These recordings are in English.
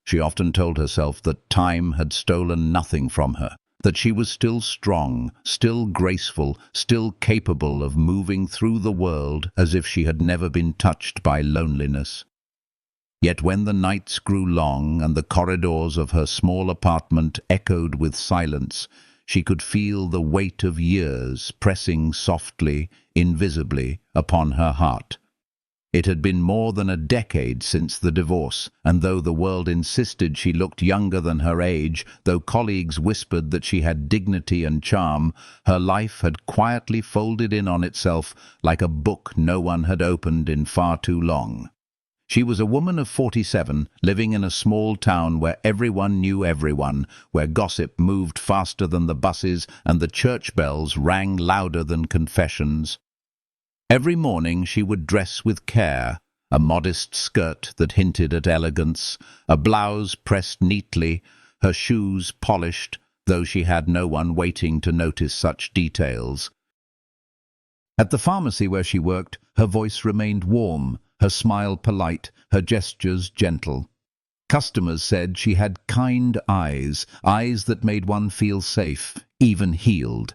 She often told herself that time had stolen nothing from her, that she was still strong, still graceful, still capable of moving through the world as if she had never been touched by loneliness. Yet when the nights grew long and the corridors of her small apartment echoed with silence, she could feel the weight of years pressing softly, invisibly, upon her heart. It had been more than a decade since the divorce, and though the world insisted she looked younger than her age, though colleagues whispered that she had dignity and charm, her life had quietly folded in on itself like a book no one had opened in far too long. She was a woman of 47, living in a small town where everyone knew everyone, where gossip moved faster than the buses and the church bells rang louder than confessions. Every morning she would dress with care, a modest skirt that hinted at elegance, a blouse pressed neatly, her shoes polished, though she had no one waiting to notice such details. At the pharmacy where she worked, her voice remained warm, her smile polite, her gestures gentle. Customers said she had kind eyes, eyes that made one feel safe, even healed.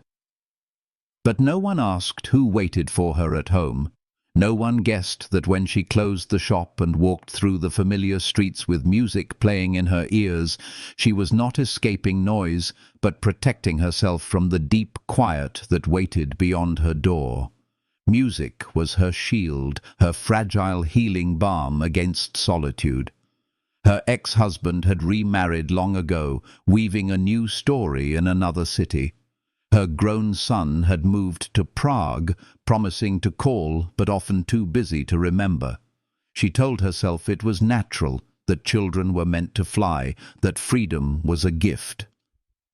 But no one asked who waited for her at home. No one guessed that when she closed the shop and walked through the familiar streets with music playing in her ears, she was not escaping noise, but protecting herself from the deep quiet that waited beyond her door. Music was her shield, her fragile healing balm against solitude. Her ex-husband had remarried long ago, weaving a new story in another city. Her grown son had moved to Prague, promising to call, but often too busy to remember. She told herself it was natural, that children were meant to fly, that freedom was a gift.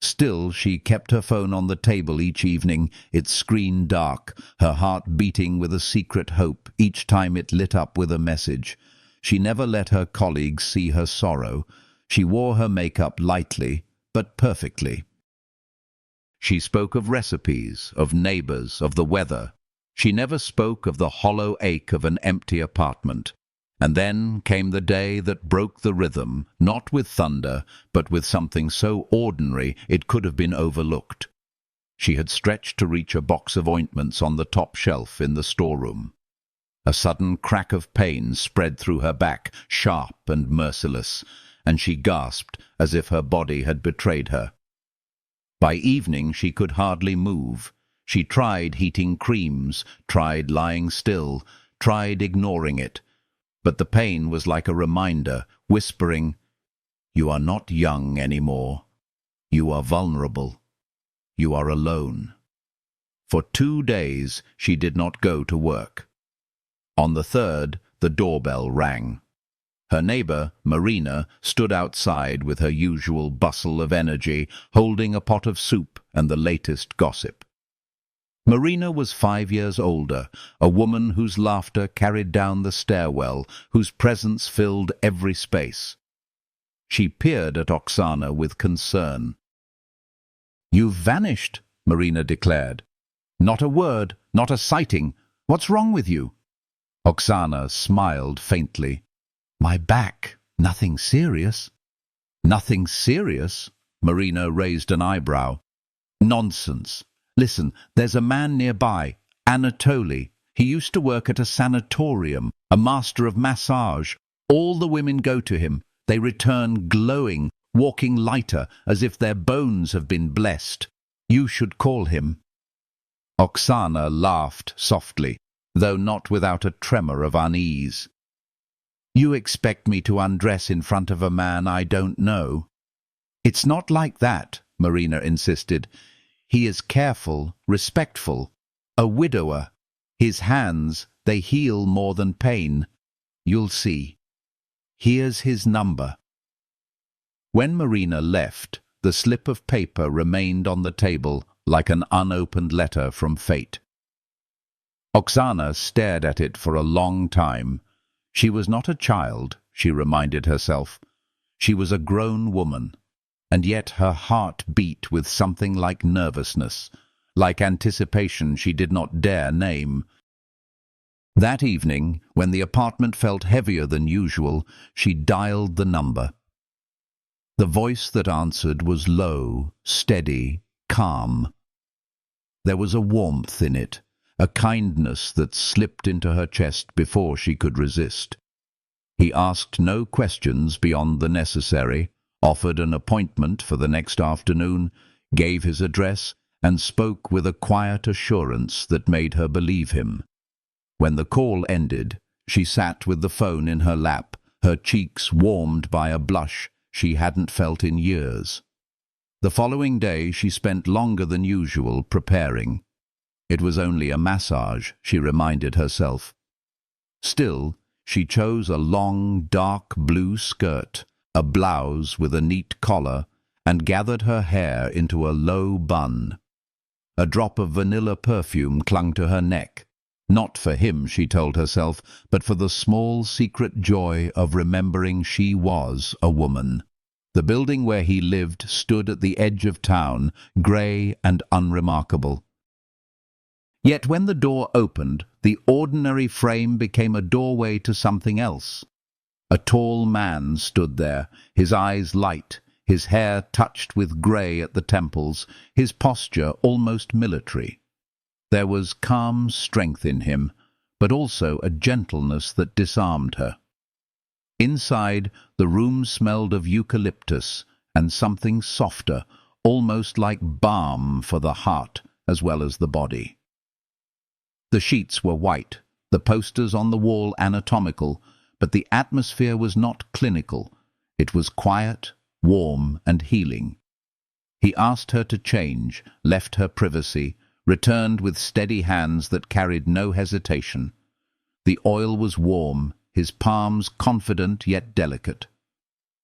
Still, she kept her phone on the table each evening, its screen dark, her heart beating with a secret hope each time it lit up with a message. She never let her colleagues see her sorrow. She wore her makeup lightly, but perfectly. She spoke of recipes, of neighbors, of the weather. She never spoke of the hollow ache of an empty apartment. And then came the day that broke the rhythm, not with thunder, but with something so ordinary it could have been overlooked. She had stretched to reach a box of ointments on the top shelf in the storeroom. A sudden crack of pain spread through her back, sharp and merciless, and she gasped as if her body had betrayed her. By evening she could hardly move. She tried heating creams, tried lying still, tried ignoring it. But the pain was like a reminder, whispering, "You are not young anymore. You are vulnerable. You are alone." For 2 days she did not go to work. On the third, the doorbell rang. Her neighbor, Marina, stood outside with her usual bustle of energy, holding a pot of soup and the latest gossip. Marina was 5 years older, a woman whose laughter carried down the stairwell, whose presence filled every space. She peered at Oksana with concern. "You've vanished," Marina declared. "Not a word, not a sighting. What's wrong with you?" Oksana smiled faintly. "My back. Nothing serious." "Nothing serious?" Marina raised an eyebrow. "Nonsense. Listen, there's a man nearby, Anatoly. He used to work at a sanatorium, a master of massage. All the women go to him. They return glowing, walking lighter, as if their bones have been blessed. You should call him." Oksana laughed softly, though not without a tremor of unease. "You expect me to undress in front of a man I don't know?" "It's not like that," Marina insisted. "He is careful, respectful, a widower. His hands, they heal more than pain. You'll see. Here's his number." When Marina left, the slip of paper remained on the table like an unopened letter from fate. Oksana stared at it for a long time. She was not a child, she reminded herself. She was a grown woman, and yet her heart beat with something like nervousness, like anticipation she did not dare name. That evening, when the apartment felt heavier than usual, she dialed the number. The voice that answered was low, steady, calm. There was a warmth in it, a kindness that slipped into her chest before she could resist. He asked no questions beyond the necessary, offered an appointment for the next afternoon, gave his address, and spoke with a quiet assurance that made her believe him. When the call ended, she sat with the phone in her lap, her cheeks warmed by a blush she hadn't felt in years. The following day she spent longer than usual preparing. It was only a massage, she reminded herself. Still, she chose a long, dark blue skirt, a blouse with a neat collar, and gathered her hair into a low bun. A drop of vanilla perfume clung to her neck. Not for him, she told herself, but for the small secret joy of remembering she was a woman. The building where he lived stood at the edge of town, grey and unremarkable. Yet when the door opened, the ordinary frame became a doorway to something else. A tall man stood there, his eyes light, his hair touched with grey at the temples, his posture almost military. There was calm strength in him, but also a gentleness that disarmed her. Inside, the room smelled of eucalyptus and something softer, almost like balm for the heart as well as the body. The sheets were white, the posters on the wall anatomical, but the atmosphere was not clinical. It was quiet, warm, and healing. He asked her to change, left her privacy, returned with steady hands that carried no hesitation. The oil was warm, his palms confident yet delicate.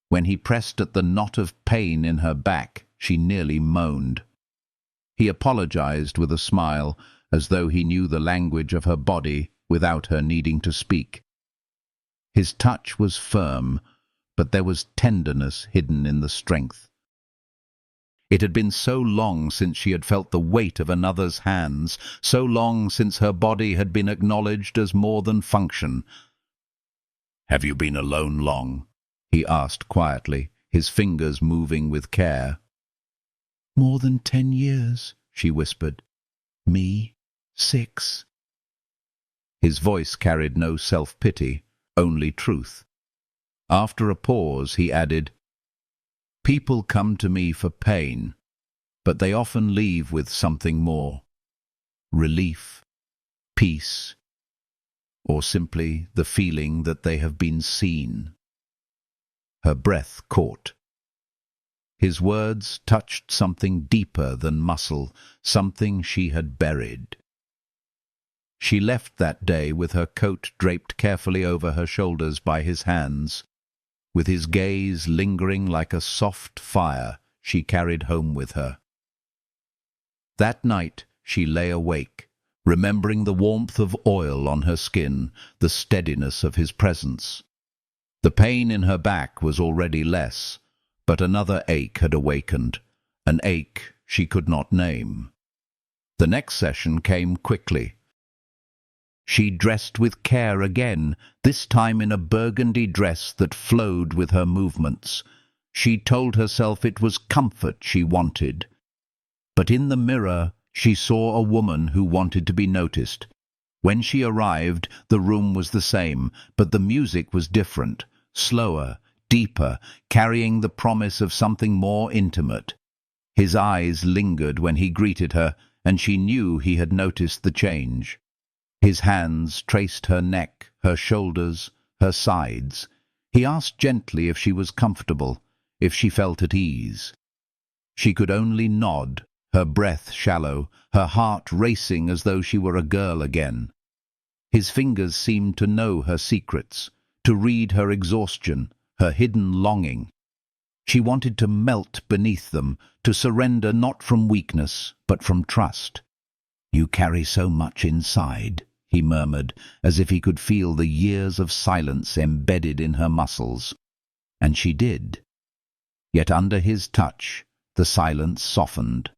When he pressed at the knot of pain in her back, she nearly moaned. He apologized with a smile, as though he knew the language of her body without her needing to speak. His touch was firm, but there was tenderness hidden in the strength. It had been so long since she had felt the weight of another's hands, so long since her body had been acknowledged as more than function. "Have you been alone long?" he asked quietly, his fingers moving with care. "More than 10 years, she whispered. "Me, 6. His voice carried no self-pity, only truth. After a pause, he added, "People come to me for pain, but they often leave with something more. Relief, peace, or simply the feeling that they have been seen." Her breath caught. His words touched something deeper than muscle, something she had buried. She left that day with her coat draped carefully over her shoulders by his hands. With his gaze lingering like a soft fire, she carried home with her. That night she lay awake, remembering the warmth of oil on her skin, the steadiness of his presence. The pain in her back was already less, but another ache had awakened, an ache she could not name. The next session came quickly. She dressed with care again, this time in a burgundy dress that flowed with her movements. She told herself it was comfort she wanted. But in the mirror she saw a woman who wanted to be noticed. When she arrived, the room was the same, but the music was different, slower, deeper, carrying the promise of something more intimate. His eyes lingered when he greeted her, and she knew he had noticed the change. His hands traced her neck, her shoulders, her sides. He asked gently if she was comfortable, if she felt at ease. She could only nod, her breath shallow, her heart racing as though she were a girl again. His fingers seemed to know her secrets, to read her exhaustion, her hidden longing. She wanted to melt beneath them, to surrender not from weakness, but from trust. "You carry so much inside," he murmured, as if he could feel the years of silence embedded in her muscles. And she did. Yet under his touch, the silence softened.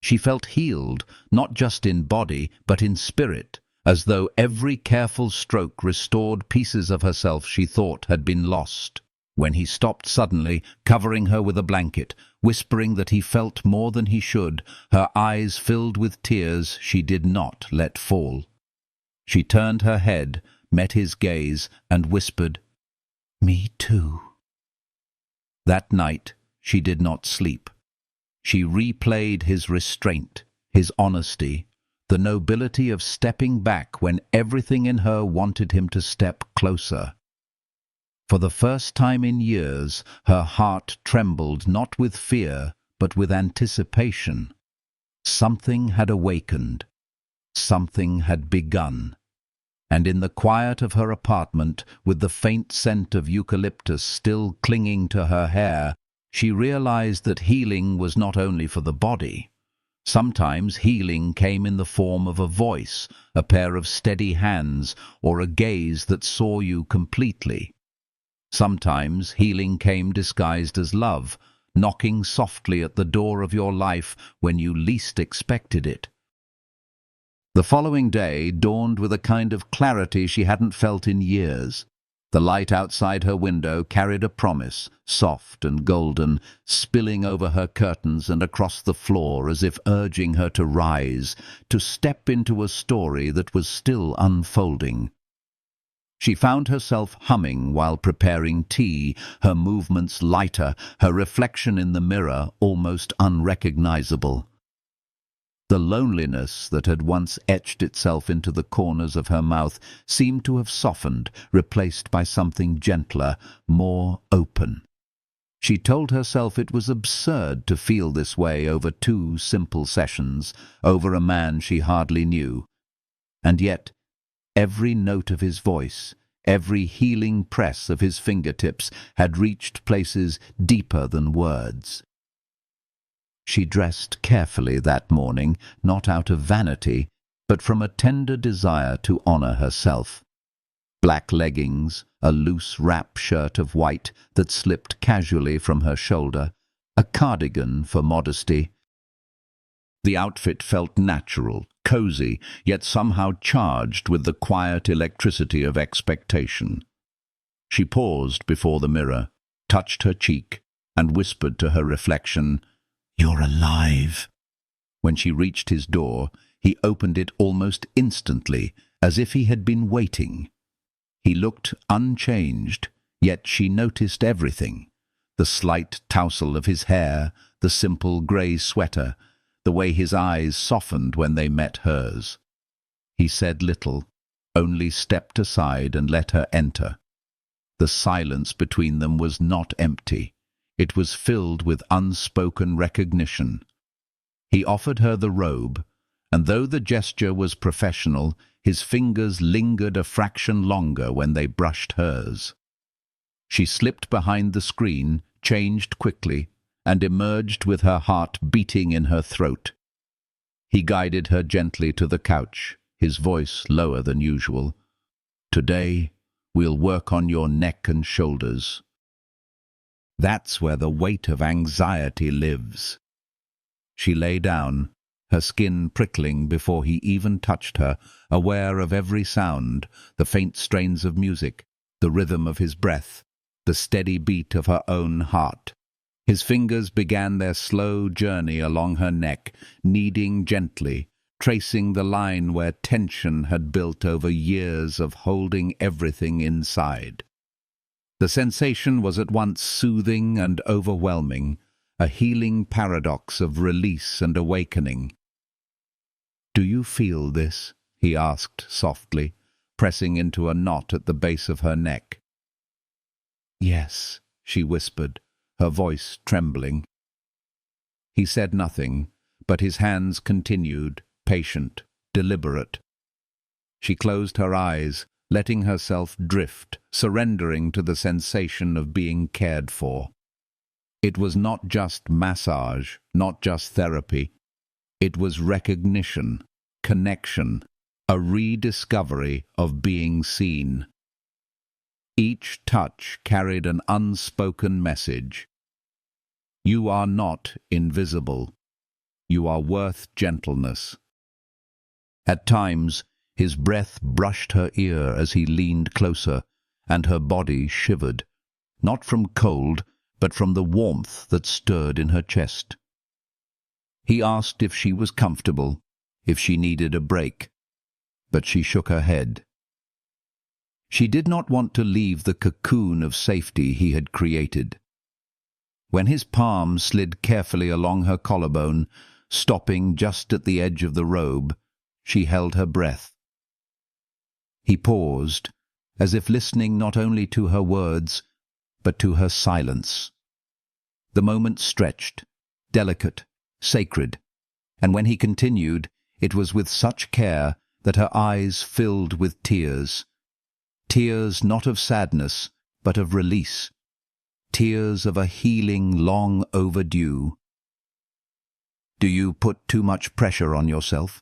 She felt healed, not just in body, but in spirit, as though every careful stroke restored pieces of herself she thought had been lost. When he stopped suddenly, covering her with a blanket, whispering that he felt more than he should, her eyes filled with tears she did not let fall. She turned her head, met his gaze, and whispered, "Me too." That night she did not sleep. She replayed his restraint, his honesty, the nobility of stepping back when everything in her wanted him to step closer. For the first time in years, her heart trembled not with fear, but with anticipation. Something had awakened. Something had begun. And in the quiet of her apartment, with the faint scent of eucalyptus still clinging to her hair, she realized that healing was not only for the body. Sometimes healing came in the form of a voice, a pair of steady hands, or a gaze that saw you completely. Sometimes healing came disguised as love, knocking softly at the door of your life when you least expected it. The following day dawned with a kind of clarity she hadn't felt in years. The light outside her window carried a promise, soft and golden, spilling over her curtains and across the floor as if urging her to rise, to step into a story that was still unfolding. She found herself humming while preparing tea, her movements lighter, her reflection in the mirror almost unrecognizable. The loneliness that had once etched itself into the corners of her mouth seemed to have softened, replaced by something gentler, more open. She told herself it was absurd to feel this way over 2 simple sessions, over a man she hardly knew. And yet, every note of his voice, every healing press of his fingertips had reached places deeper than words. She dressed carefully that morning, not out of vanity, but from a tender desire to honor herself. Black leggings, a loose wrap shirt of white that slipped casually from her shoulder, a cardigan for modesty. The outfit felt natural, cozy, yet somehow charged with the quiet electricity of expectation. She paused before the mirror, touched her cheek, and whispered to her reflection, "You're alive." When she reached his door, he opened it almost instantly, as if he had been waiting. He looked unchanged, yet she noticed everything. The slight tousle of his hair, the simple grey sweater, the way his eyes softened when they met hers. He said little, only stepped aside and let her enter. The silence between them was not empty. It was filled with unspoken recognition. He offered her the robe, and though the gesture was professional, his fingers lingered a fraction longer when they brushed hers. She slipped behind the screen, changed quickly, and emerged with her heart beating in her throat. He guided her gently to the couch, his voice lower than usual. "Today, we'll work on your neck and shoulders. That's where the weight of anxiety lives." She lay down, her skin prickling before he even touched her, aware of every sound, the faint strains of music, the rhythm of his breath, the steady beat of her own heart. His fingers began their slow journey along her neck, kneading gently, tracing the line where tension had built over years of holding everything inside. The sensation was at once soothing and overwhelming, a healing paradox of release and awakening. "Do you feel this?" he asked softly, pressing into a knot at the base of her neck. "Yes," she whispered, her voice trembling. He said nothing, but his hands continued, patient, deliberate. She closed her eyes, letting herself drift, surrendering to the sensation of being cared for. It was not just massage, not just therapy. It was recognition, connection, a rediscovery of being seen. Each touch carried an unspoken message. You are not invisible. You are worth gentleness. At times, his breath brushed her ear as he leaned closer, and her body shivered. not from cold, but from the warmth that stirred in her chest. He asked if she was comfortable, if she needed a break, but she shook her head. She did not want to leave the cocoon of safety he had created. When his palm slid carefully along her collarbone, stopping just at the edge of the robe, she held her breath. He paused, as if listening not only to her words, but to her silence. The moment stretched, delicate, sacred, and when he continued, it was with such care that her eyes filled with tears. Tears not of sadness, but of release. Tears of a healing long overdue. "Do you put too much pressure on yourself?"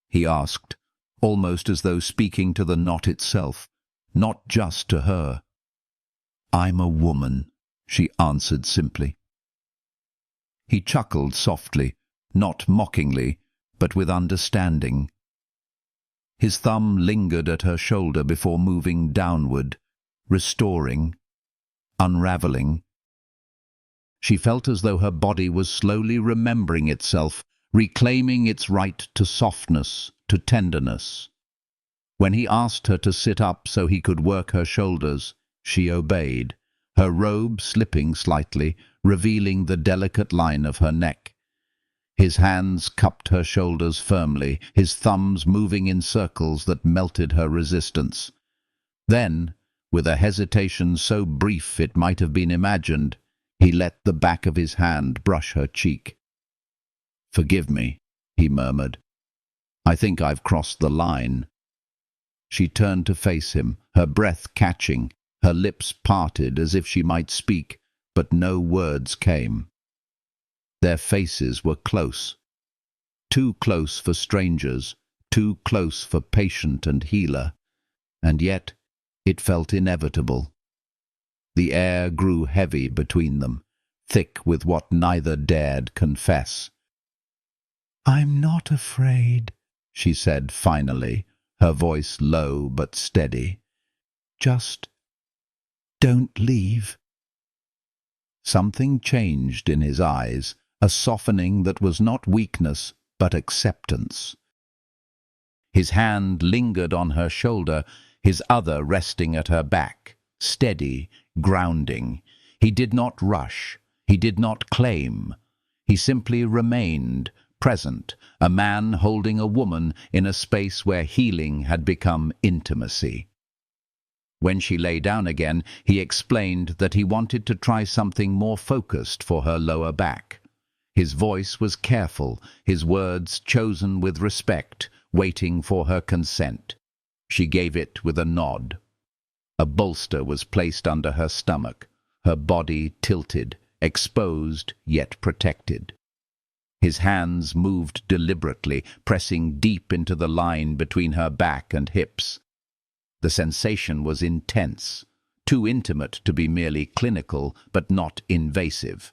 he asked, almost as though speaking to the knot itself, not just to her. "I'm a woman," she answered simply. He chuckled softly, not mockingly, but with understanding. His thumb lingered at her shoulder before moving downward, restoring, unraveling. She felt as though her body was slowly remembering itself, reclaiming its right to softness, to tenderness. When he asked her to sit up so he could work her shoulders, she obeyed, her robe slipping slightly, revealing the delicate line of her neck. His hands cupped her shoulders firmly, his thumbs moving in circles that melted her resistance. Then, with a hesitation so brief it might have been imagined, he let the back of his hand brush her cheek. "Forgive me," he murmured. "I think I've crossed the line." She turned to face him, her breath catching, her lips parted as if she might speak, but no words came. Their faces were close. Too close for strangers, too close for patient and healer, and yet it felt inevitable. The air grew heavy between them, thick with what neither dared confess. "I'm not afraid," she said finally, her voice low but steady. "Just don't leave." Something changed in his eyes, a softening that was not weakness, but acceptance. His hand lingered on her shoulder, his other resting at her back, steady, grounding. He did not rush, he did not claim. He simply remained, present, a man holding a woman in a space where healing had become intimacy. When she lay down again, he explained that he wanted to try something more focused for her lower back. His voice was careful, his words chosen with respect, waiting for her consent. She gave it with a nod. A bolster was placed under her stomach, her body tilted, exposed yet protected. His hands moved deliberately, pressing deep into the line between her back and hips. The sensation was intense, too intimate to be merely clinical, but not invasive.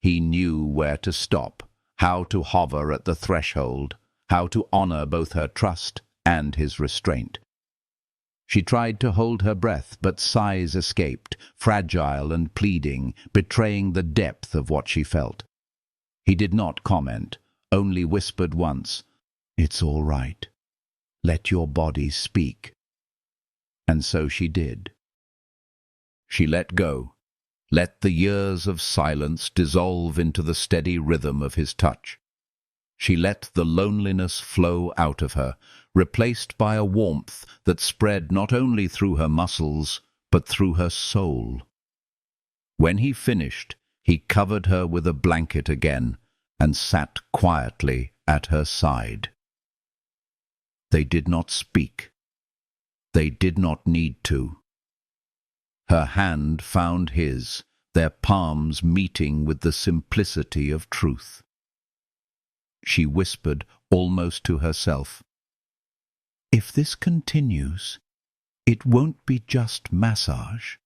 He knew where to stop, how to hover at the threshold, how to honor both her trust and his restraint. She tried to hold her breath, but sighs escaped, fragile and pleading, betraying the depth of what she felt. He did not comment, only whispered once, "It's all right. Let your body speak." And so she did. She let go, let the years of silence dissolve into the steady rhythm of his touch. She let the loneliness flow out of her, replaced by a warmth that spread not only through her muscles, but through her soul. When he finished, he covered her with a blanket again and sat quietly at her side. They did not speak. They did not need to. Her hand found his, their palms meeting with the simplicity of truth. She whispered, almost to herself, "If this continues, it won't be just massage."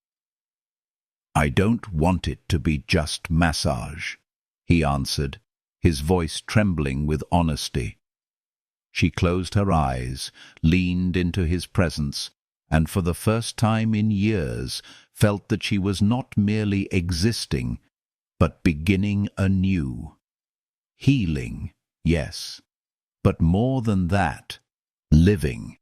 "I don't want it to be just massage," he answered, his voice trembling with honesty. She closed her eyes, leaned into his presence, and for the first time in years felt that she was not merely existing, but beginning anew. Healing, yes, but more than that, living.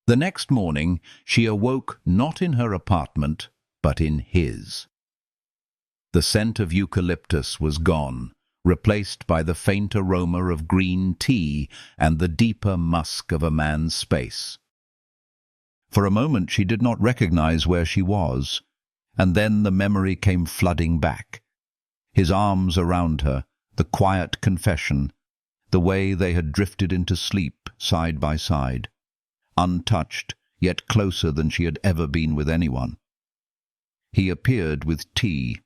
The next morning, she awoke not in her apartment, but in his. The scent of eucalyptus was gone, replaced by the faint aroma of green tea and the deeper musk of a man's space. For a moment she did not recognize where she was, and then the memory came flooding back. His arms around her, the quiet confession, the way they had drifted into sleep side by side, untouched, yet closer than she had ever been with anyone. He appeared with tea,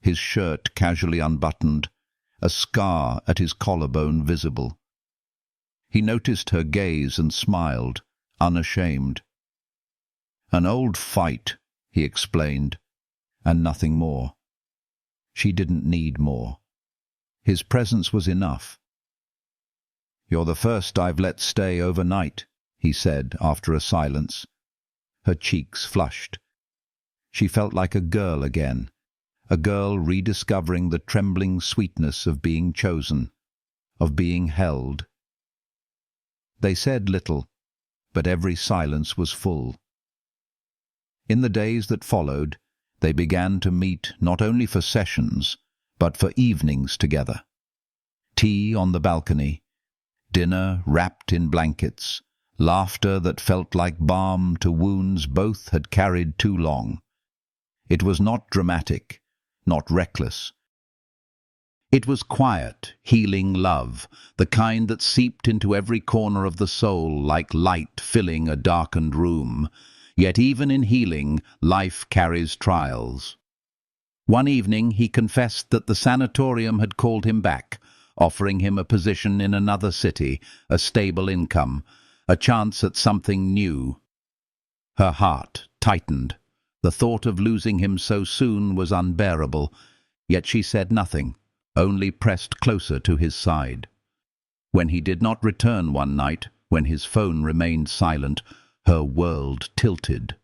his shirt casually unbuttoned, a scar at his collarbone visible. He noticed her gaze and smiled, unashamed. "An old fight," he explained, "and nothing more." She didn't need more. His presence was enough. "You're the first I've let stay overnight," he said after a silence. Her cheeks flushed. She felt like a girl again, a girl rediscovering the trembling sweetness of being chosen, of being held. They said little, but every silence was full. In the days that followed, they began to meet not only for sessions, but for evenings together. Tea on the balcony, dinner wrapped in blankets, laughter that felt like balm to wounds both had carried too long. It was not dramatic, not reckless. It was quiet, healing love, the kind that seeped into every corner of the soul like light filling a darkened room. Yet even in healing, life carries trials. One evening he confessed that the sanatorium had called him back, offering him a position in another city, a stable income, a chance at something new. Her heart tightened. The thought of losing him so soon was unbearable, yet she said nothing, only pressed closer to his side. When he did not return one night, when his phone remained silent, her world tilted.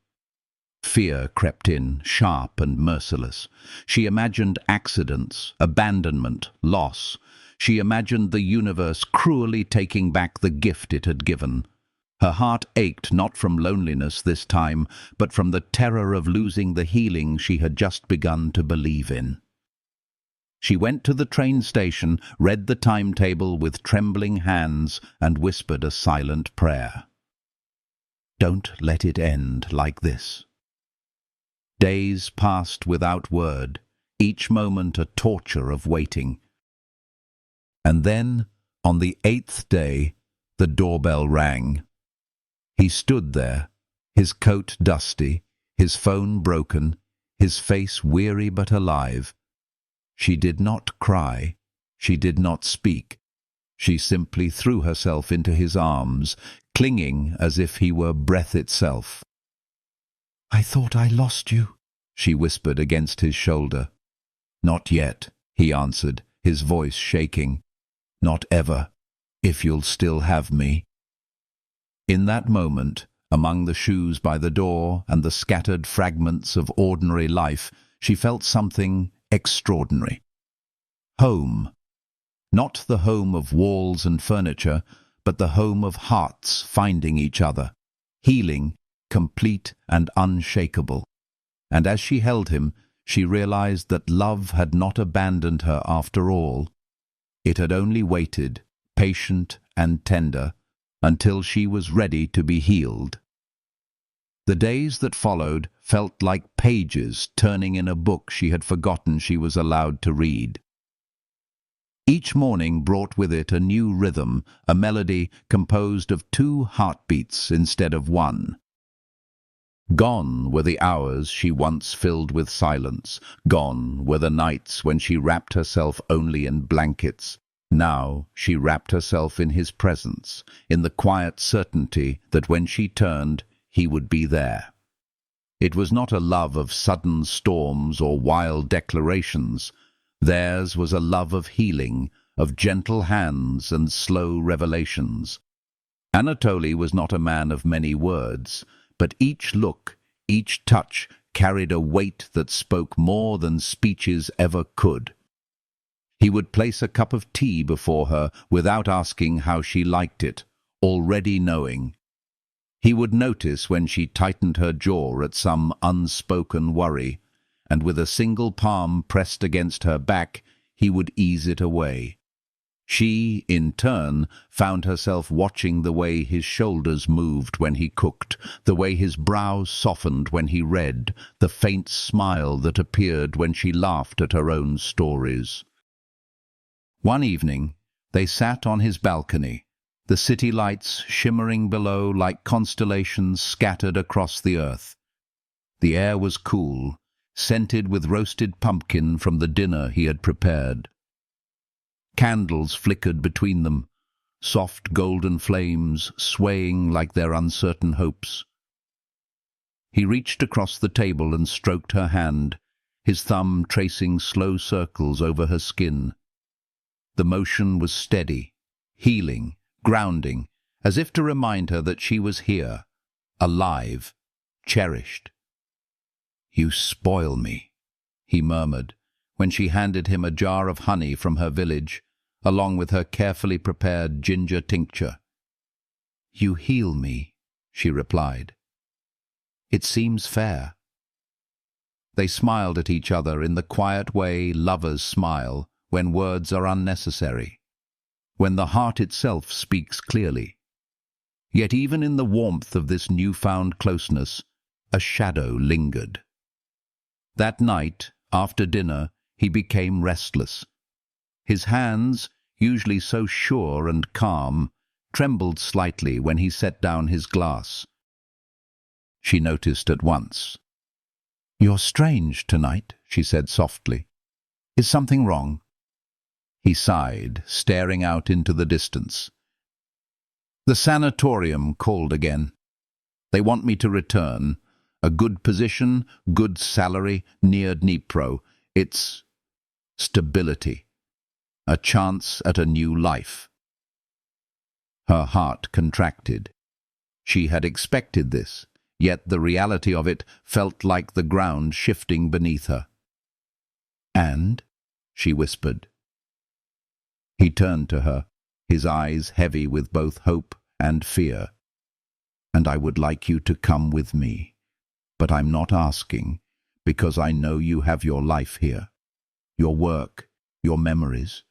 Fear crept in, sharp and merciless. She imagined accidents, abandonment, loss. She imagined the universe cruelly taking back the gift it had given. Her heart ached not from loneliness this time, but from the terror of losing the healing she had just begun to believe in. She went to the train station, read the timetable with trembling hands, and whispered a silent prayer. Don't let it end like this. Days passed without word, each moment a torture of waiting. And then, on the 8th day, the doorbell rang. He stood there, his coat dusty, his phone broken, his face weary but alive. She did not cry, she did not speak. She simply threw herself into his arms, clinging as if he were breath itself. "I thought I lost you," she whispered against his shoulder. "Not yet," he answered, his voice shaking. "Not ever, if you'll still have me." In that moment, among the shoes by the door and the scattered fragments of ordinary life, she felt something extraordinary. Home. Not the home of walls and furniture, but the home of hearts finding each other, healing, complete and unshakable. And as she held him, she realized that love had not abandoned her after all. It had only waited, patient and tender, until she was ready to be healed. The days that followed felt like pages turning in a book she had forgotten she was allowed to read. Each morning brought with it a new rhythm, a melody composed of 2 heartbeats instead of 1. Gone were the hours she once filled with silence. Gone were the nights when she wrapped herself only in blankets. Now she wrapped herself in his presence, in the quiet certainty that when she turned, he would be there. It was not a love of sudden storms or wild declarations. Theirs was a love of healing, of gentle hands and slow revelations. Anatoly was not a man of many words, but each look, each touch carried a weight that spoke more than speeches ever could. He would place a cup of tea before her without asking how she liked it, already knowing. He would notice when she tightened her jaw at some unspoken worry, and with a single palm pressed against her back, he would ease it away. She, in turn, found herself watching the way his shoulders moved when he cooked, the way his brows softened when he read, the faint smile that appeared when she laughed at her own stories. One evening, they sat on his balcony, the city lights shimmering below like constellations scattered across the earth. The air was cool, scented with roasted pumpkin from the dinner he had prepared. Candles flickered between them, soft golden flames swaying like their uncertain hopes. He reached across the table and stroked her hand, his thumb tracing slow circles over her skin. The motion was steady, healing, grounding, as if to remind her that she was here, alive, cherished. "You spoil me," he murmured, when she handed him a jar of honey from her village, along with her carefully prepared ginger tincture. "You heal me," she replied. "It seems fair." They smiled at each other in the quiet way lovers smile when words are unnecessary, when the heart itself speaks clearly. Yet even in the warmth of this newfound closeness, a shadow lingered. That night, after dinner, he became restless. His hands, usually so sure and calm, trembled slightly when he set down his glass. She noticed at once. "You're strange tonight," she said softly. "Is something wrong?" He sighed, staring out into the distance. "The sanatorium called again. They want me to return. A good position, good salary, near Dnipro. It's stability. A chance at a new life." Her heart contracted. She had expected this, yet the reality of it felt like the ground shifting beneath her. "And?" she whispered. He turned to her, his eyes heavy with both hope and fear. "And I would like you to come with me. But I'm not asking, because I know you have your life here, your work, your memories.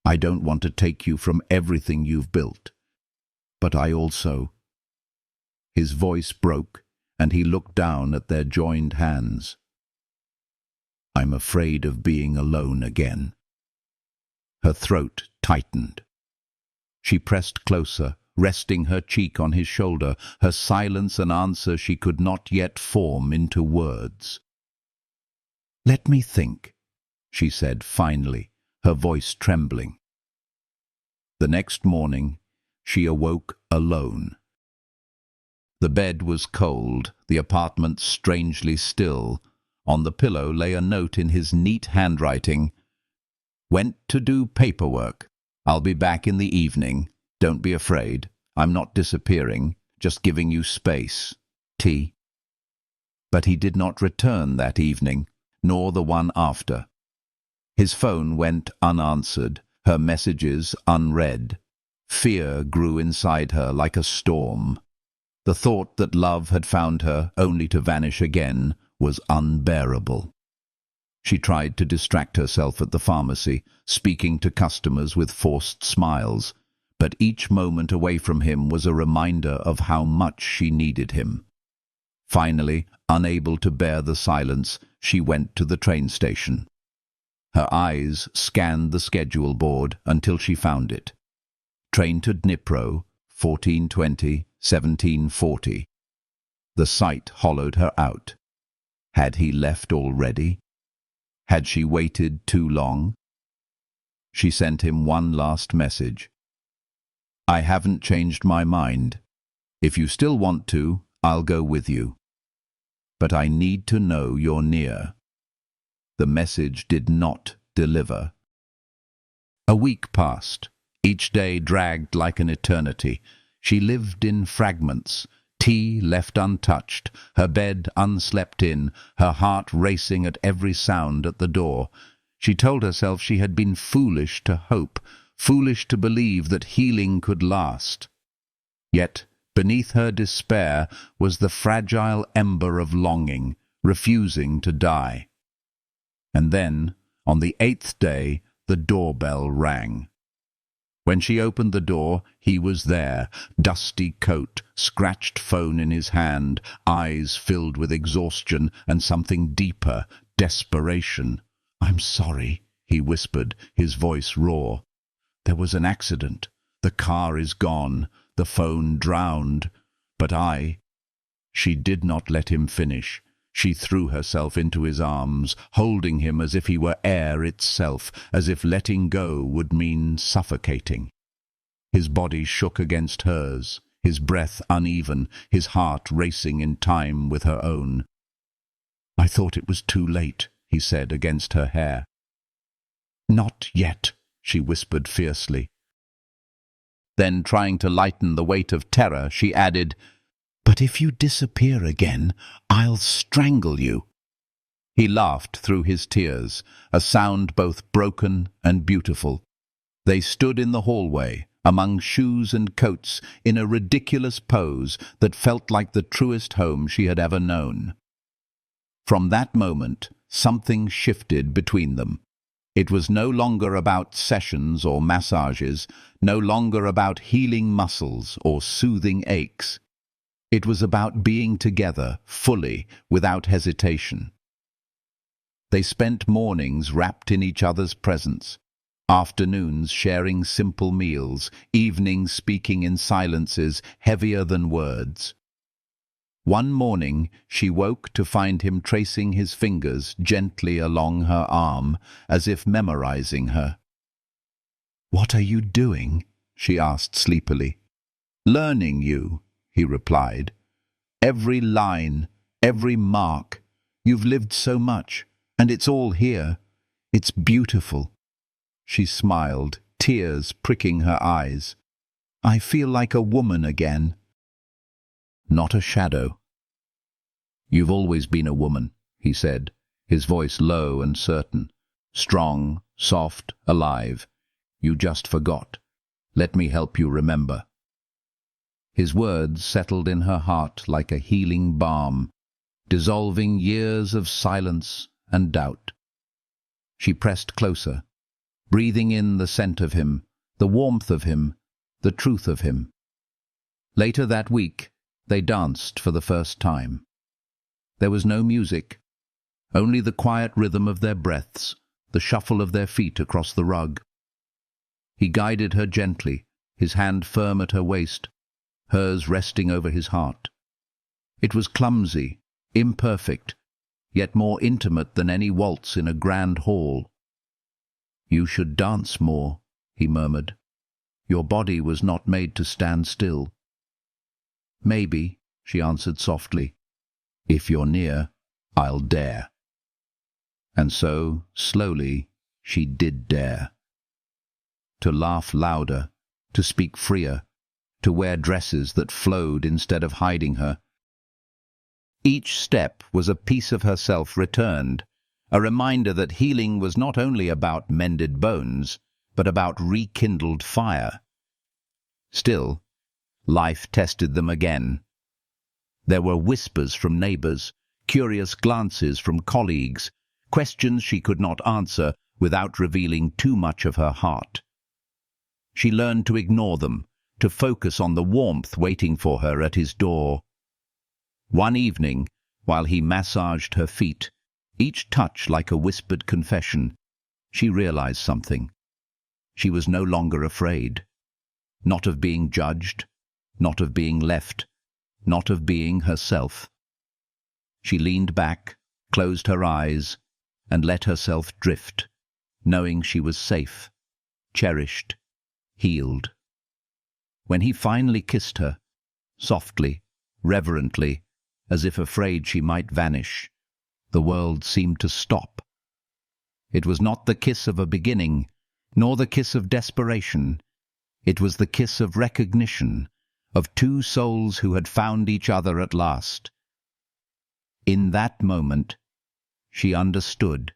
I don't want to take you from everything you've built. But I also—" His voice broke, and he looked down at their joined hands. "I'm afraid of being alone again." Her throat tightened. She pressed closer, resting her cheek on his shoulder, her silence an answer she could not yet form into words. "Let me think," she said finally, her voice trembling. The next morning, she awoke alone. The bed was cold, the apartment strangely still. On the pillow lay a note in his neat handwriting. "Went to do paperwork. I'll be back in the evening. Don't be afraid. I'm not disappearing, just giving you space. Tea." But he did not return that evening, nor the one after. His phone went unanswered, her messages unread. Fear grew inside her like a storm. The thought that love had found her, only to vanish again, was unbearable. She tried to distract herself at the pharmacy, speaking to customers with forced smiles, but each moment away from him was a reminder of how much she needed him. Finally, unable to bear the silence, she went to the train station. Her eyes scanned the schedule board until she found it. Train to Dnipro, 14:20, 17:40. The sight hollowed her out. Had he left already? Had she waited too long? She sent him one last message. "I haven't changed my mind. If you still want to, I'll go with you. But I need to know you're near." The message did not deliver. A week passed. Each day dragged like an eternity. She lived in fragments, tea left untouched, her bed unslept in, her heart racing at every sound at the door. She told herself she had been foolish to hope, foolish to believe that healing could last. Yet, beneath her despair was the fragile ember of longing, refusing to die. And then, on the 8th day, the doorbell rang. When she opened the door, he was there, dusty coat, scratched phone in his hand, eyes filled with exhaustion and something deeper, desperation. "I'm sorry," he whispered, his voice raw. "There was an accident. The car is gone, the phone drowned. But I—" She did not let him finish. She threw herself into his arms, holding him as if he were air itself, as if letting go would mean suffocating. His body shook against hers, his breath uneven, his heart racing in time with her own. "I thought it was too late," he said against her hair. "Not yet," she whispered fiercely. Then, trying to lighten the weight of terror, she added, "But if you disappear again, I'll strangle you." He laughed through his tears, a sound both broken and beautiful. They stood in the hallway, among shoes and coats, in a ridiculous pose that felt like the truest home she had ever known. From that moment, something shifted between them. It was no longer about sessions or massages, no longer about healing muscles or soothing aches. It was about being together, fully, without hesitation. They spent mornings wrapped in each other's presence, afternoons sharing simple meals, evenings speaking in silences heavier than words. One morning she woke to find him tracing his fingers gently along her arm, as if memorizing her. "What are you doing?" she asked sleepily. "Learning you," he replied. "Every line, every mark. You've lived so much, and it's all here. It's beautiful." She smiled, tears pricking her eyes. "I feel like a woman again." "Not a shadow." "You've always been a woman," he said, his voice low and certain. "Strong, soft, alive. You just forgot. Let me help you remember." His words settled in her heart like a healing balm, dissolving years of silence and doubt. She pressed closer, breathing in the scent of him, the warmth of him, the truth of him. Later that week, they danced for the first time. There was no music, only the quiet rhythm of their breaths, the shuffle of their feet across the rug. He guided her gently, his hand firm at her waist, hers resting over his heart. It was clumsy, imperfect, yet more intimate than any waltz in a grand hall. "You should dance more," he murmured. "Your body was not made to stand still." "Maybe," she answered softly. "If you're near, I'll dare." And so, slowly, she did dare. To laugh louder, to speak freer, to wear dresses that flowed instead of hiding her. Each step was a piece of herself returned, a reminder that healing was not only about mended bones, but about rekindled fire. Still, life tested them again. There were whispers from neighbors, curious glances from colleagues, questions she could not answer without revealing too much of her heart. She learned to ignore them, to focus on the warmth waiting for her at his door. One evening, while he massaged her feet, each touch like a whispered confession, she realized something. She was no longer afraid. Not of being judged, not of being left, not of being herself. She leaned back, closed her eyes, and let herself drift, knowing she was safe, cherished, healed. When he finally kissed her, softly, reverently, as if afraid she might vanish, the world seemed to stop. It was not the kiss of a beginning, nor the kiss of desperation. It was the kiss of recognition, of two souls who had found each other at last. In that moment, she understood.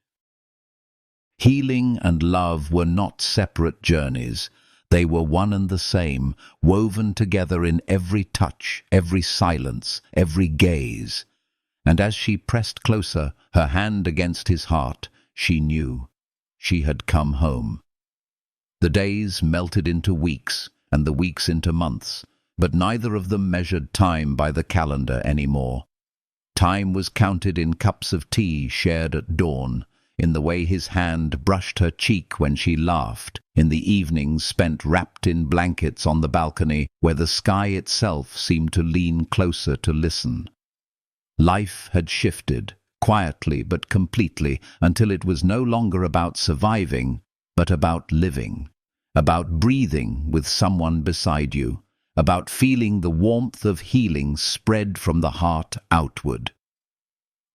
Healing and love were not separate journeys. They were one and the same, woven together in every touch, every silence, every gaze. And as she pressed closer, her hand against his heart, she knew she had come home. The days melted into weeks, and the weeks into months, but neither of them measured time by the calendar anymore. Time was counted in cups of tea shared at dawn, in the way his hand brushed her cheek when she laughed, in the evenings spent wrapped in blankets on the balcony where the sky itself seemed to lean closer to listen. Life had shifted, quietly but completely, until it was no longer about surviving, but about living, about breathing with someone beside you, about feeling the warmth of healing spread from the heart outward.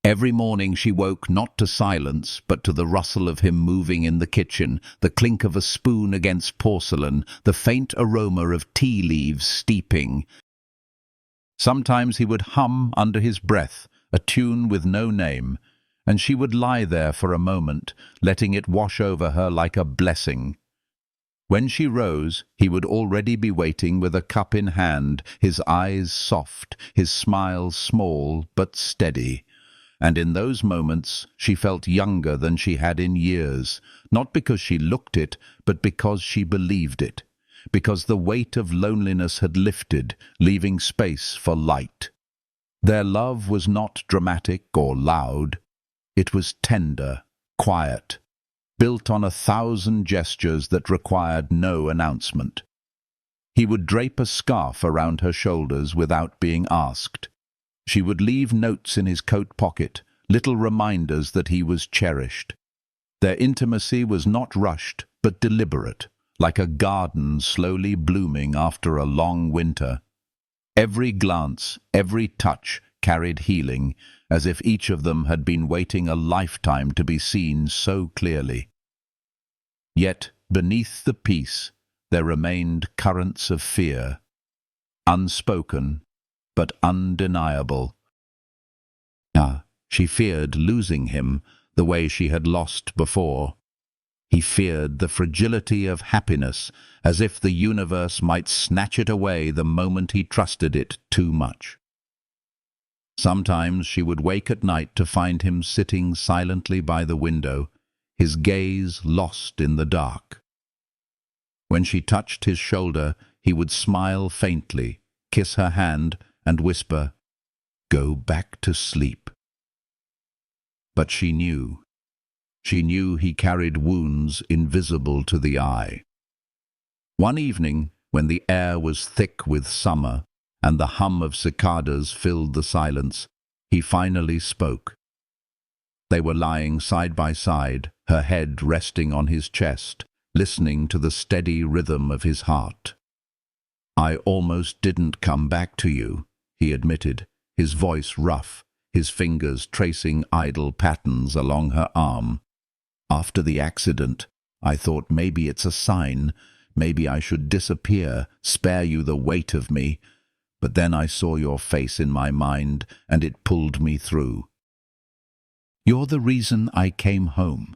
Every morning she woke not to silence, but to the rustle of him moving in the kitchen, the clink of a spoon against porcelain, the faint aroma of tea leaves steeping. Sometimes he would hum under his breath, a tune with no name, and she would lie there for a moment, letting it wash over her like a blessing. When she rose, he would already be waiting with a cup in hand, his eyes soft, his smile small but steady. And in those moments she felt younger than she had in years, not because she looked it, but because she believed it, because the weight of loneliness had lifted, leaving space for light. Their love was not dramatic or loud. It was tender, quiet, built on 1,000 gestures that required no announcement. He would drape a scarf around her shoulders without being asked. She would leave notes in his coat pocket, little reminders that he was cherished. Their intimacy was not rushed, but deliberate, like a garden slowly blooming after a long winter. Every glance, every touch carried healing, as if each of them had been waiting a lifetime to be seen so clearly. Yet, beneath the peace, there remained currents of fear, unspoken, but undeniable. She feared losing him the way she had lost before. He feared the fragility of happiness, as if the universe might snatch it away the moment he trusted it too much. Sometimes she would wake at night to find him sitting silently by the window, his gaze lost in the dark. When she touched his shoulder, he would smile faintly, kiss her hand, and whisper, "Go back to sleep." But she knew. She knew he carried wounds invisible to the eye. One evening, when the air was thick with summer and the hum of cicadas filled the silence, he finally spoke. They were lying side by side, her head resting on his chest, listening to the steady rhythm of his heart. "I almost didn't come back to you," he admitted, his voice rough, his fingers tracing idle patterns along her arm. "After the accident, I thought maybe it's a sign, maybe I should disappear, spare you the weight of me. But then I saw your face in my mind, and it pulled me through. You're the reason I came home."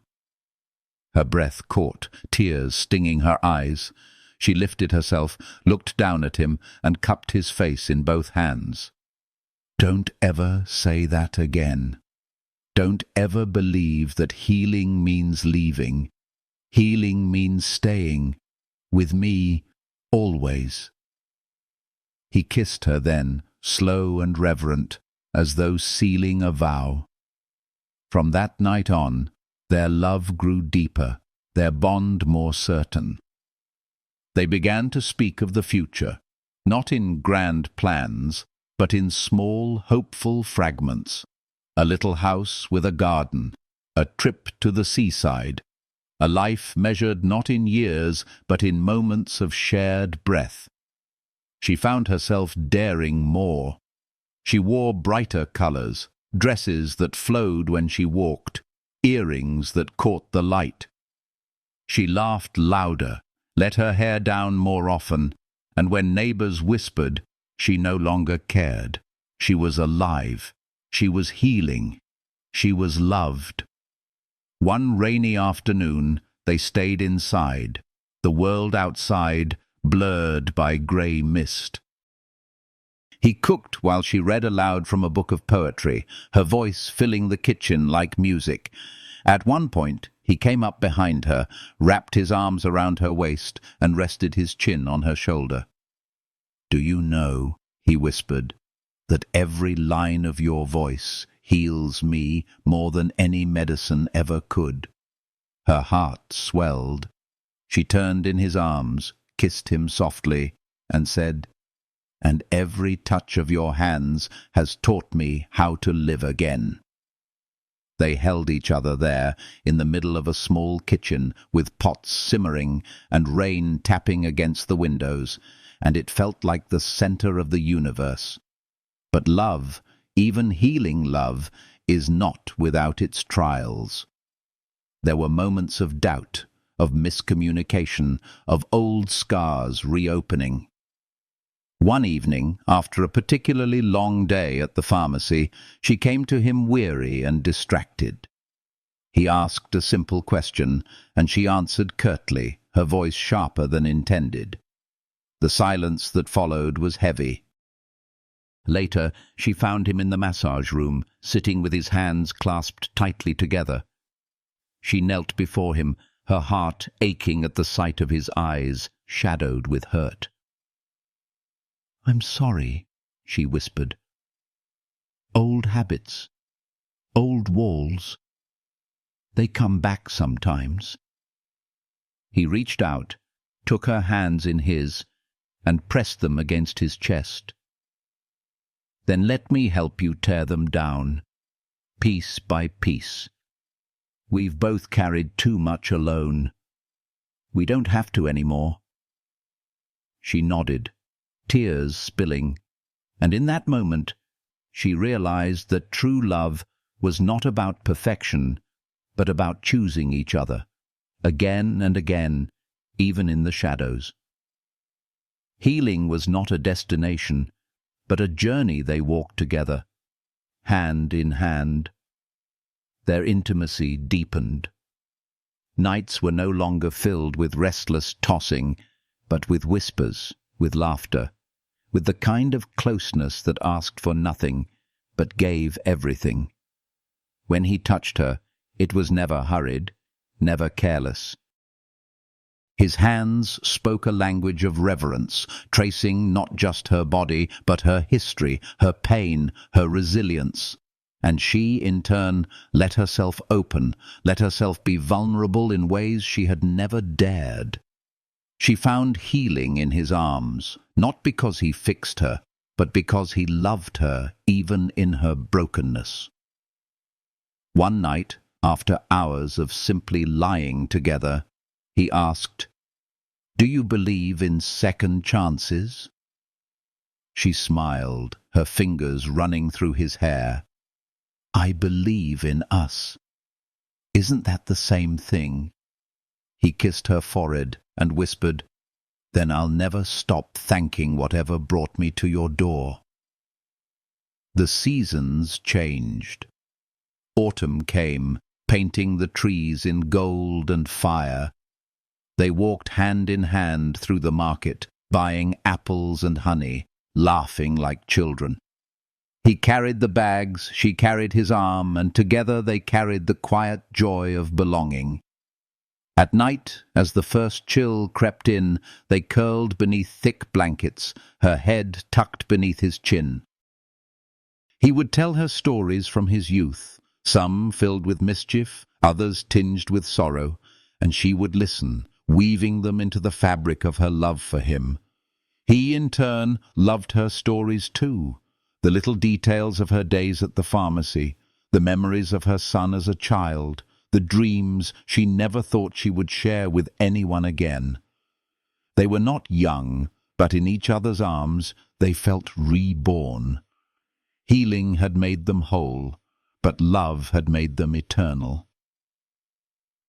Her breath caught, tears stinging her eyes. She lifted herself, looked down at him, and cupped his face in both hands. "Don't ever say that again. Don't ever believe that healing means leaving. Healing means staying. With me, always." He kissed her then, slow and reverent, as though sealing a vow. From that night on, their love grew deeper, their bond more certain. They began to speak of the future, not in grand plans, but in small, hopeful fragments. A little house with a garden, a trip to the seaside, a life measured not in years, but in moments of shared breath. She found herself daring more. She wore brighter colors, dresses that flowed when she walked, earrings that caught the light. She laughed louder, let her hair down more often, and when neighbors whispered, She no longer cared. She was alive. She was healing. She was loved. One rainy afternoon, they stayed inside, the world outside blurred by grey mist. He cooked while she read aloud from a book of poetry, her voice filling the kitchen like music. At one point, he came up behind her, wrapped his arms around her waist, and rested his chin on her shoulder. "Do you know," he whispered, "that every line of your voice heals me more than any medicine ever could?" Her heart swelled. She turned in his arms, kissed him softly, and said, "And every touch of your hands has taught me how to live again." They held each other there, in the middle of a small kitchen, with pots simmering and rain tapping against the windows, and it felt like the center of the universe. But love, even healing love, is not without its trials. There were moments of doubt, of miscommunication, of old scars reopening. One evening, after a particularly long day at the pharmacy, she came to him weary and distracted. He asked a simple question, and she answered curtly, her voice sharper than intended. The silence that followed was heavy. Later, she found him in the massage room, sitting with his hands clasped tightly together. She knelt before him, her heart aching at the sight of his eyes, shadowed with hurt. "I'm sorry," she whispered. "Old habits, old walls, they come back sometimes." He reached out, took her hands in his, and pressed them against his chest. "Then let me help you tear them down, piece by piece. We've both carried too much alone. We don't have to anymore." She nodded, tears spilling, and in that moment she realized that true love was not about perfection, but about choosing each other, again and again, even in the shadows. Healing was not a destination, but a journey they walked together, hand in hand. Their intimacy deepened. Nights were no longer filled with restless tossing, but with whispers, with laughter, with the kind of closeness that asked for nothing, but gave everything. When he touched her, it was never hurried, never careless. His hands spoke a language of reverence, tracing not just her body, but her history, her pain, her resilience. And she, in turn, let herself open, let herself be vulnerable in ways she had never dared. She found healing in his arms, not because he fixed her, but because he loved her even in her brokenness. One night, after hours of simply lying together, he asked, "Do you believe in second chances?" She smiled, her fingers running through his hair. "I believe in us. Isn't that the same thing?" He kissed her forehead and whispered, "Then I'll never stop thanking whatever brought me to your door." The seasons changed. Autumn came, painting the trees in gold and fire. They walked hand in hand through the market, buying apples and honey, laughing like children. He carried the bags, she carried his arm, and together they carried the quiet joy of belonging. At night, as the first chill crept in, they curled beneath thick blankets, her head tucked beneath his chin. He would tell her stories from his youth, some filled with mischief, others tinged with sorrow, and she would listen, weaving them into the fabric of her love for him. He, in turn, loved her stories too, the little details of her days at the pharmacy, the memories of her son as a child, the dreams she never thought she would share with anyone again. They were not young, but in each other's arms they felt reborn. Healing had made them whole, but love had made them eternal.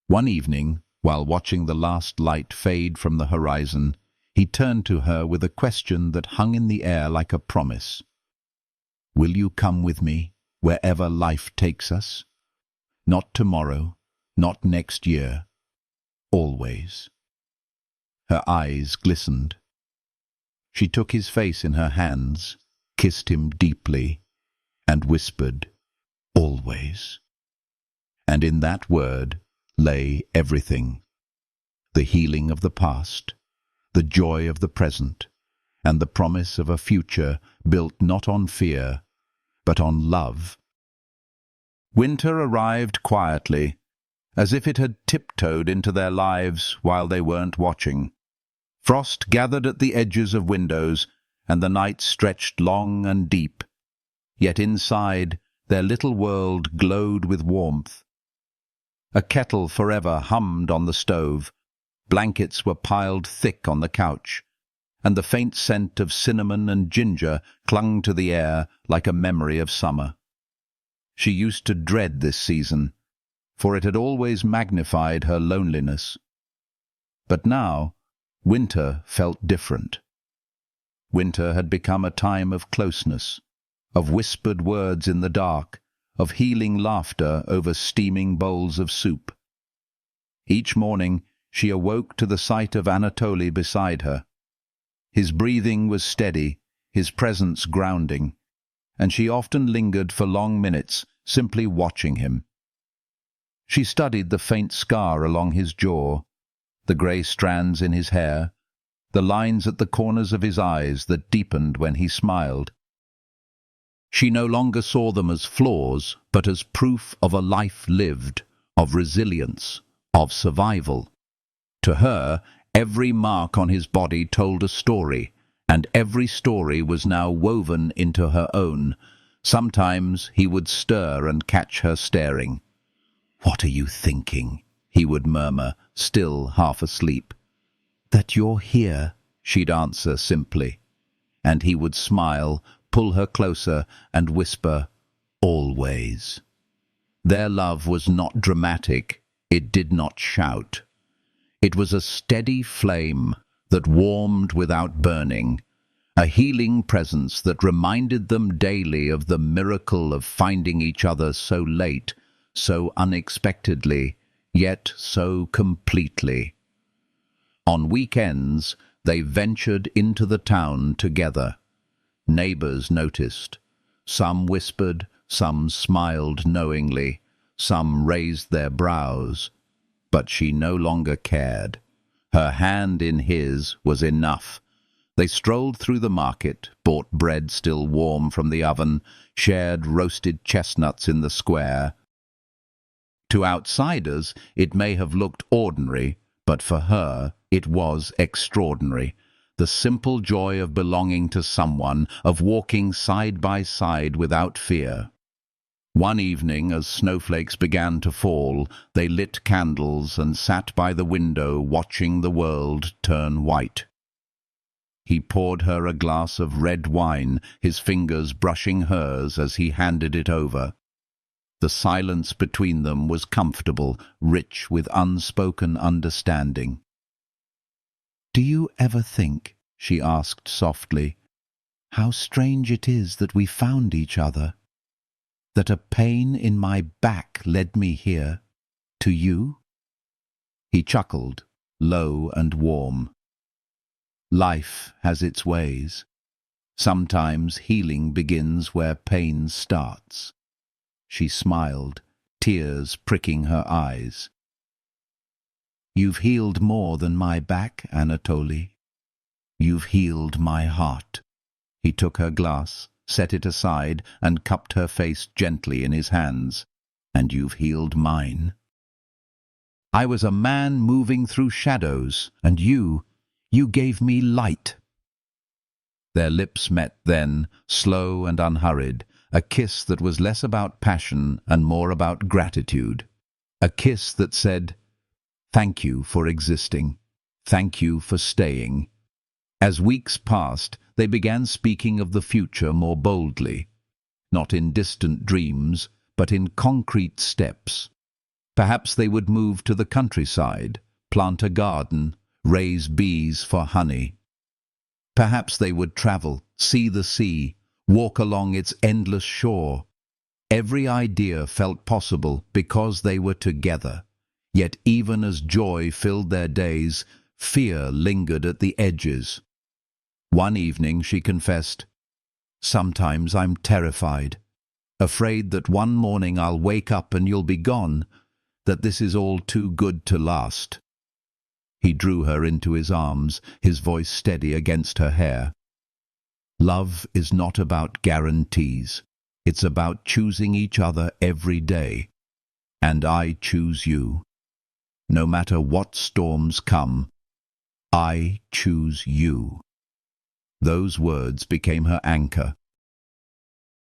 One evening, while watching the last light fade from the horizon, He turned to her with a question that hung in the air like a promise. "Will you come with me, wherever life takes us? Not tomorrow, not next year, always." Her eyes glistened. She took his face in her hands, kissed him deeply, and whispered, "Always." And in that word lay everything: the healing of the past, the joy of the present, and the promise of a future built not on fear, but on love. Winter arrived quietly, as if it had tiptoed into their lives while they weren't watching. Frost gathered at the edges of windows, and the night stretched long and deep. Yet inside, their little world glowed with warmth. A kettle forever hummed on the stove, blankets were piled thick on the couch, and the faint scent of cinnamon and ginger clung to the air like a memory of summer. She used to dread this season, for it had always magnified her loneliness. But now, winter felt different. Winter had become a time of closeness, of whispered words in the dark, of healing laughter over steaming bowls of soup. Each morning she awoke to the sight of Anatoly beside her. His breathing was steady, his presence grounding, and she often lingered for long minutes, simply watching him. She studied the faint scar along his jaw, the grey strands in his hair, the lines at the corners of his eyes that deepened when he smiled. She no longer saw them as flaws, but as proof of a life lived, of resilience, of survival. To her, every mark on his body told a story, and every story was now woven into her own. Sometimes he would stir and catch her staring. "What are you thinking?" he would murmur, still half asleep. "That you're here," she'd answer simply. And he would smile, pull her closer, and whisper, "Always." Their love was not dramatic, it did not shout. It was a steady flame that warmed without burning, a healing presence that reminded them daily of the miracle of finding each other so late, so unexpectedly, yet so completely. On weekends, they ventured into the town together. Neighbors noticed. Some whispered, some smiled knowingly, some raised their brows. But she no longer cared. Her hand in his was enough. They strolled through the market, bought bread still warm from the oven, shared roasted chestnuts in the square. To outsiders, it may have looked ordinary, but for her, it was extraordinary. The simple joy of belonging to someone, of walking side by side without fear. One evening, as snowflakes began to fall, they lit candles and sat by the window watching the world turn white. He poured her a glass of red wine, his fingers brushing hers as he handed it over. The silence between them was comfortable, rich with unspoken understanding. "Do you ever think," she asked softly, "how strange it is that we found each other? That a pain in my back led me here, to you?" He chuckled, low and warm. "Life has its ways. Sometimes healing begins where pain starts." She smiled, tears pricking her eyes. "You've healed more than my back, Anatoly. You've healed my heart." He took her glass, set it aside, and cupped her face gently in his hands. "And you've healed mine. I was a man moving through shadows, and you gave me light." Their lips met then, slow and unhurried, a kiss that was less about passion and more about gratitude. A kiss that said, "Thank you for existing. Thank you for staying." As weeks passed, they began speaking of the future more boldly, not in distant dreams, but in concrete steps. Perhaps they would move to the countryside, plant a garden, raise bees for honey. Perhaps they would travel, see the sea, walk along its endless shore. Every idea felt possible because they were together. Yet even as joy filled their days, fear lingered at the edges. One evening she confessed, "Sometimes I'm terrified, afraid that one morning I'll wake up and you'll be gone, that this is all too good to last." He drew her into his arms, his voice steady against her hair. "Love is not about guarantees. It's about choosing each other every day. And I choose you. No matter what storms come, I choose you." Those words became her anchor.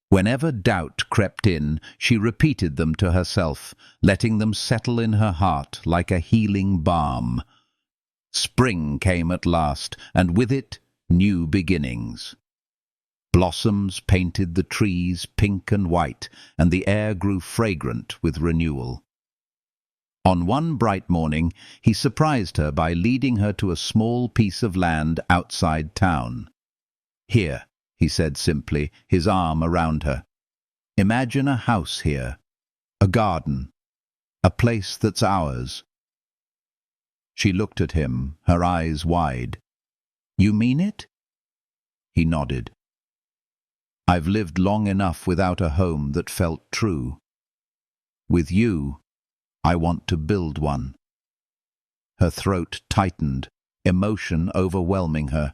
Whenever doubt crept in, she repeated them to herself, letting them settle in her heart like a healing balm. Spring came at last, and with it, new beginnings. Blossoms painted the trees pink and white, and the air grew fragrant with renewal. On one bright morning, he surprised her by leading her to a small piece of land outside town. "Here," he said simply, his arm around her. "Imagine a house here, a garden, a place that's ours." She looked at him, her eyes wide. "You mean it?" He nodded. "I've lived long enough without a home that felt true. With you, I want to build one." Her throat tightened, emotion overwhelming her.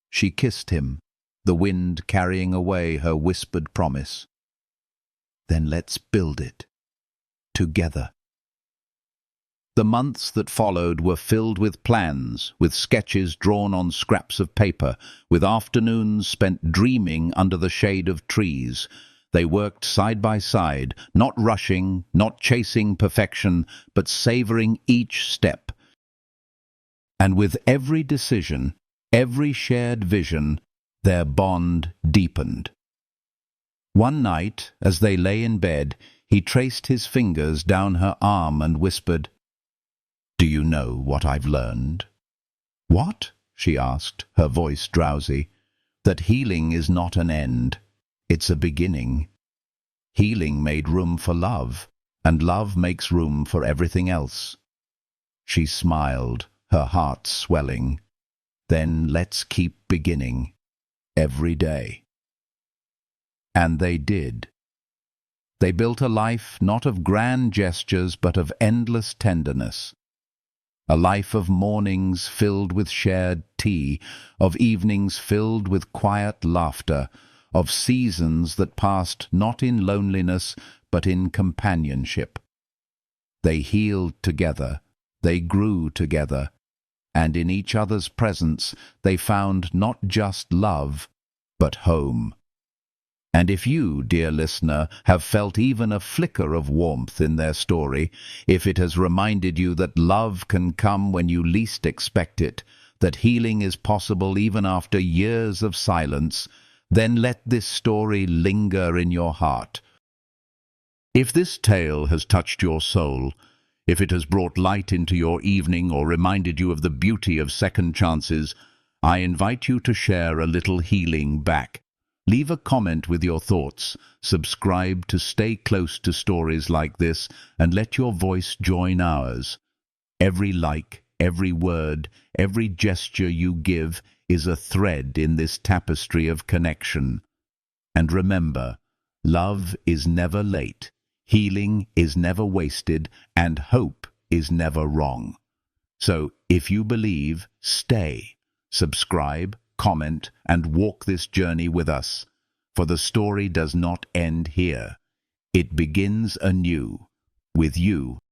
She kissed him, the wind carrying away her whispered promise. "Then let's build it. Together." The months that followed were filled with plans, with sketches drawn on scraps of paper, with afternoons spent dreaming under the shade of trees. They worked side by side, not rushing, not chasing perfection, but savoring each step. And with every decision, every shared vision, their bond deepened. One night, as they lay in bed, he traced his fingers down her arm and whispered, "Do you know what I've learned?" "What?" she asked, her voice drowsy. "That healing is not an end. It's a beginning. Healing made room for love, and love makes room for everything else." She smiled, her heart swelling. "Then let's keep beginning, every day." And they did. They built a life not of grand gestures but of endless tenderness. A life of mornings filled with shared tea, of evenings filled with quiet laughter, of seasons that passed not in loneliness but in companionship. They healed together, they grew together, and in each other's presence they found not just love, but home. And if you, dear listener, have felt even a flicker of warmth in their story, if it has reminded you that love can come when you least expect it, that healing is possible even after years of silence, then let this story linger in your heart. If this tale has touched your soul, if it has brought light into your evening or reminded you of the beauty of second chances, I invite you to share a little healing back. Leave a comment with your thoughts, subscribe to stay close to stories like this, and let your voice join ours. Every like, every word, every gesture you give is a thread in this tapestry of connection. And remember, love is never late, healing is never wasted, and hope is never wrong. So, if you believe, stay, subscribe, comment, and walk this journey with us. For the story does not end here. It begins anew, with you